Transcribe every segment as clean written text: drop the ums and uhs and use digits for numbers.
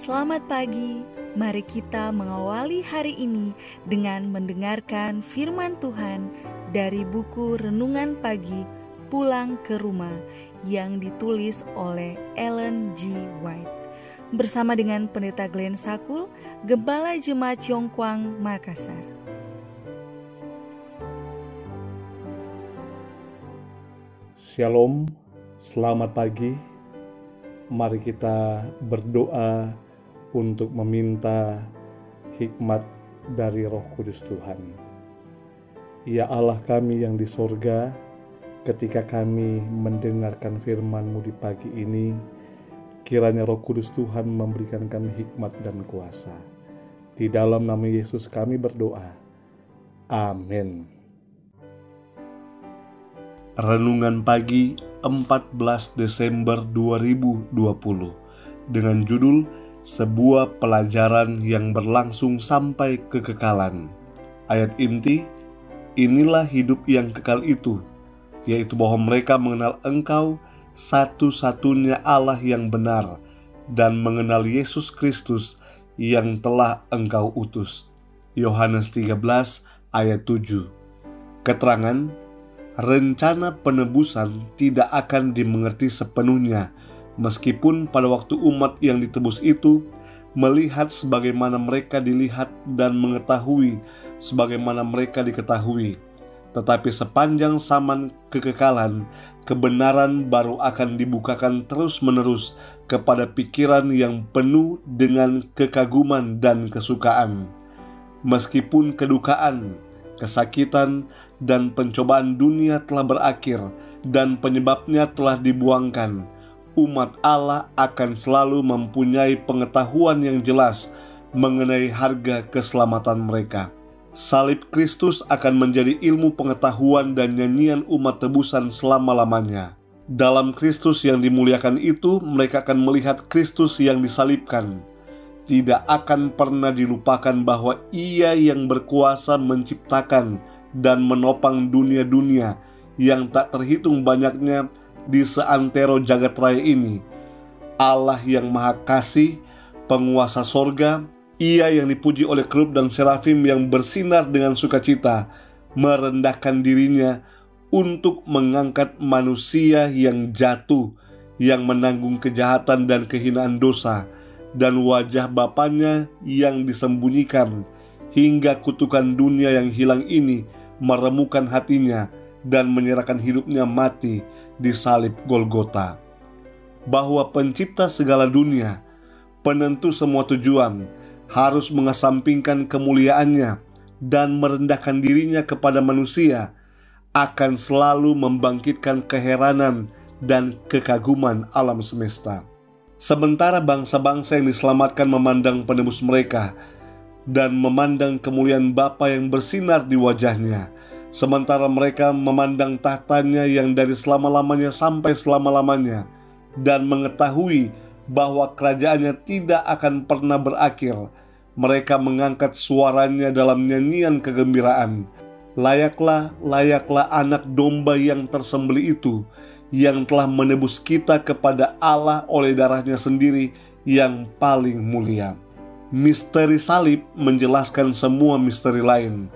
Selamat pagi, mari kita mengawali hari ini dengan mendengarkan firman Tuhan dari buku Renungan Pagi Pulang ke Rumah yang ditulis oleh Ellen G. White. Bersama dengan Pendeta Glenn Sakul, Gembala Jemaat Yongkwang, Makassar. Shalom, selamat pagi. Mari kita berdoa untuk meminta hikmat dari Roh Kudus Tuhan. Ya Allah kami yang di sorga, ketika kami mendengarkan firman-Mu di pagi ini, kiranya Roh Kudus Tuhan memberikan kami hikmat dan kuasa. Di dalam nama Yesus kami berdoa. Amin. Renungan pagi 14 Desember 2020 dengan judul Sebuah Pelajaran yang Berlangsung Sampai Kekekalan. Ayat inti, inilah hidup yang kekal itu, yaitu bahwa mereka mengenal Engkau satu-satunya Allah yang benar dan mengenal Yesus Kristus yang telah Engkau utus. Yohanes 13 ayat 7. Keterangan, rencana penebusan tidak akan dimengerti sepenuhnya meskipun pada waktu umat yang ditebus itu melihat sebagaimana mereka dilihat dan mengetahui sebagaimana mereka diketahui. Tetapi sepanjang zaman kekekalan, kebenaran baru akan dibukakan terus-menerus kepada pikiran yang penuh dengan kekaguman dan kesukaan. Meskipun kedukaan, kesakitan, dan pencobaan dunia telah berakhir dan penyebabnya telah dibuangkan, umat Allah akan selalu mempunyai pengetahuan yang jelas mengenai harga keselamatan mereka. Salib Kristus akan menjadi ilmu pengetahuan dan nyanyian umat tebusan selama-lamanya. Dalam Kristus yang dimuliakan itu, mereka akan melihat Kristus yang disalibkan. Tidak akan pernah dilupakan bahwa Ia yang berkuasa menciptakan dan menopang dunia-dunia yang tak terhitung banyaknya di seantero jagat raya ini. Allah yang Maha Kasih, penguasa sorga, Ia yang dipuji oleh kerub dan serafim yang bersinar dengan sukacita, merendahkan dirinya untuk mengangkat manusia yang jatuh, yang menanggung kejahatan dan kehinaan dosa, dan wajah Bapanya yang disembunyikan, hingga kutukan dunia yang hilang ini meremukan hatinya dan menyerahkan hidupnya mati di salib Golgota. Bahwa pencipta segala dunia, penentu semua tujuan, harus mengesampingkan kemuliaannya dan merendahkan dirinya kepada manusia, akan selalu membangkitkan keheranan dan kekaguman alam semesta. Sementara bangsa-bangsa yang diselamatkan memandang penebus mereka dan memandang kemuliaan Bapa yang bersinar di wajahnya, sementara mereka memandang tahtanya yang dari selama-lamanya sampai selama-lamanya dan mengetahui bahwa kerajaannya tidak akan pernah berakhir, mereka mengangkat suaranya dalam nyanyian kegembiraan. Layaklah, layaklah anak domba yang tersembelih itu, yang telah menebus kita kepada Allah oleh darahnya sendiri yang paling mulia. Misteri salib menjelaskan semua misteri lain.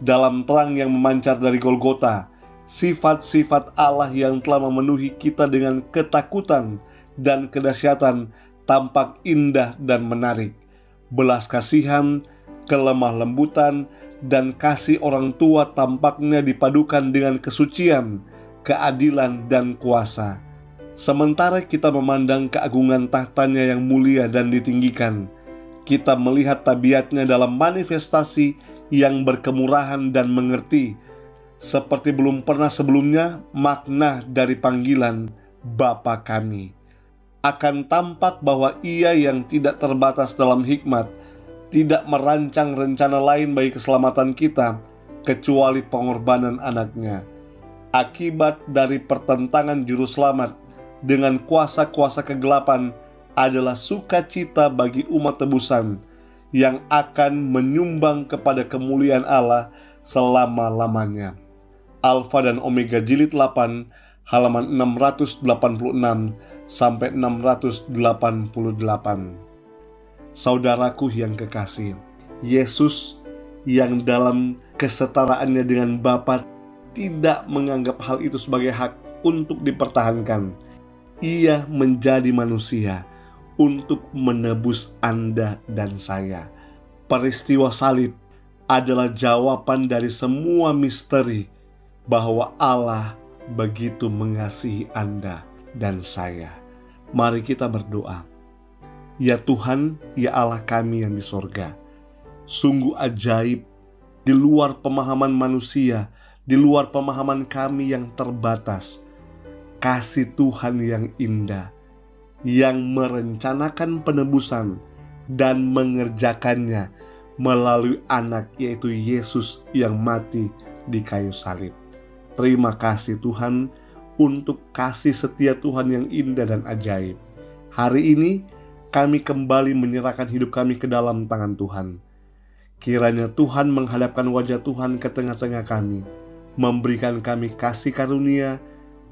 Dalam terang yang memancar dari Golgota, sifat-sifat Allah yang telah memenuhi kita dengan ketakutan dan kedahsyatan tampak indah dan menarik. Belas kasihan, kelemah lembutan, dan kasih orang tua tampaknya dipadukan dengan kesucian, keadilan, dan kuasa. Sementara kita memandang keagungan tahtanya yang mulia dan ditinggikan, kita melihat tabiatnya dalam manifestasi yang berkemurahan dan mengerti, seperti belum pernah sebelumnya makna dari panggilan Bapa kami. Akan tampak bahwa Ia yang tidak terbatas dalam hikmat, tidak merancang rencana lain bagi keselamatan kita, kecuali pengorbanan anaknya. Akibat dari pertentangan juru selamat dengan kuasa-kuasa kegelapan adalah sukacita bagi umat tebusan yang akan menyumbang kepada kemuliaan Allah selama-lamanya. Alfa dan Omega jilid 8 halaman 686 sampai 688. Saudaraku yang kekasih, Yesus yang dalam kesetaraannya dengan Bapa tidak menganggap hal itu sebagai hak untuk dipertahankan. Ia menjadi manusia untuk menebus Anda dan saya. Peristiwa salib adalah jawaban dari semua misteri bahwa Allah begitu mengasihi Anda dan saya. Mari kita berdoa. Ya Tuhan, ya Allah kami yang di sorga, sungguh ajaib, di luar pemahaman manusia, di luar pemahaman kami yang terbatas, kasih Tuhan yang indah, yang merencanakan penebusan dan mengerjakannya melalui anak, yaitu Yesus yang mati di kayu salib. Terima kasih Tuhan untuk kasih setia Tuhan yang indah dan ajaib. Hari ini kami kembali menyerahkan hidup kami ke dalam tangan Tuhan. Kiranya Tuhan menghadapkan wajah Tuhan ke tengah-tengah kami, memberikan kami kasih karunia,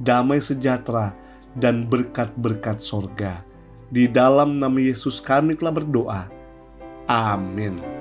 damai sejahtera, dan berkat-berkat sorga. Di dalam nama Yesus kami telah berdoa. Amin.